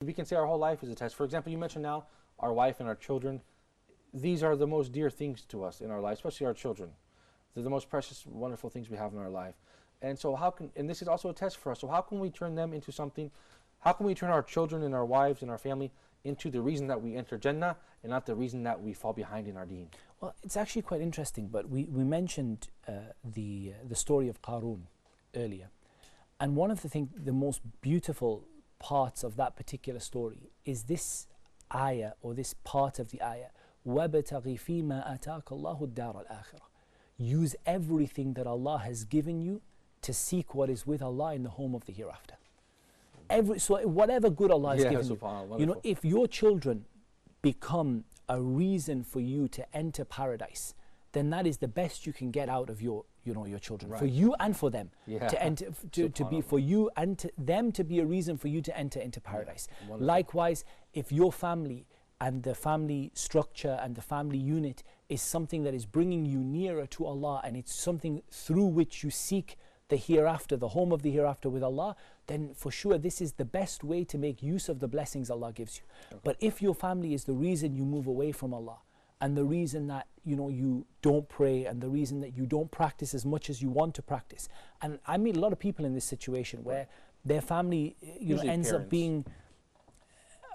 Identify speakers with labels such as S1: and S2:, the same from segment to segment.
S1: We can say our whole life is a test. For example, you mentioned now our wife and our children. These are the most dear things to us in our life, especially our children. They're the most precious, wonderful things we have in our life. And so and this is also a test for us, so how can we turn them into something, how can we turn our children and our wives and our family into the reason that we enter Jannah and not the reason that we fall behind in our deen?
S2: Well, it's actually quite interesting, but we mentioned the story of Qarun earlier. And one of the most beautiful parts of that particular story is this ayah, or this part of the ayah, وَابْتَغِ فِي مَا أَتَاكَ اللَّهُ الدَّارَ الْآخِرَةِ. Use everything that Allah has given you to seek what is with Allah in the home of the hereafter. So whatever good Allah has given you, if your children become a reason for you to enter paradise, then that is the best you can get out of your children, for you and for them, to enter, to be for you and them to be a reason for you to enter into paradise. Likewise, if your family and the family structure and the family unit is something that is bringing you nearer to Allah, and it's something through which you seek the hereafter, the home of the hereafter with Allah, then for sure this is the best way to make use of the blessings Allah gives you. But if your family is the reason you move away from Allah, and the reason that you don't pray, and the reason that you don't practice as much as you want to practice, and I meet a lot of people in this situation where their family ends up being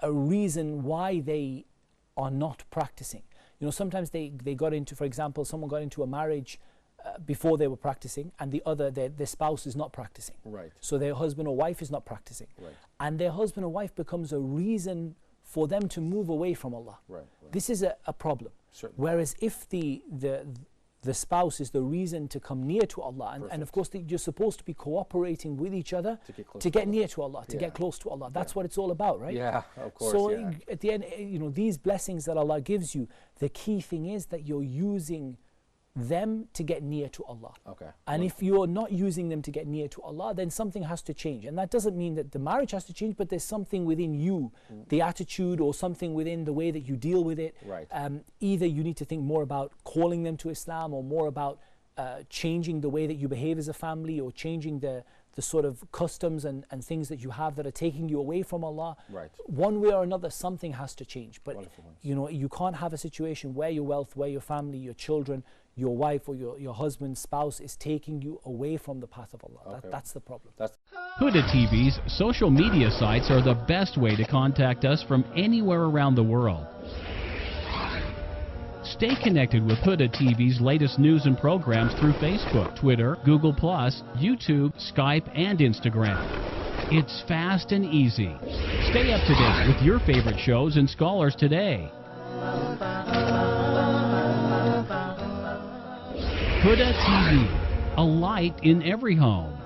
S2: a reason why they are not practicing. Sometimes they got into, for example, someone got into a marriage before they were practicing, and their spouse is not practicing. So their husband or wife is not practicing. And their husband or wife becomes a reason for them to move away from Allah. This is a problem. Whereas if the spouse is the reason to come near to Allah, and of course you're supposed to be cooperating with each other to get near to Allah, to get close to Allah. That's what it's all about, right?
S1: Yeah, of course.
S2: So at the end, these blessings that Allah gives you, the key thing is that you're using them to get near to Allah. And if you're not using them to get near to Allah, then something has to change. And that doesn't mean that the marriage has to change, but there's something within you, the attitude, or something within the way that you deal with it. Either you need to think more about calling them to Islam, or more about changing the way that you behave as a family, or changing the sort of customs and things that you have that are taking you away from Allah. One way or another, something has to change. But you can't have a situation where your wealth, where your family, your children, your wife or your husband, spouse is taking you away from the path of Allah. That's the problem.
S3: Huda TV's social media sites are the best way to contact us from anywhere around the world. Stay connected with Huda TV's latest news and programs through Facebook, Twitter, Google+, YouTube, Skype, and Instagram. It's fast and easy. Stay up to date with your favorite shows and scholars today. Huda TV, a light in every home.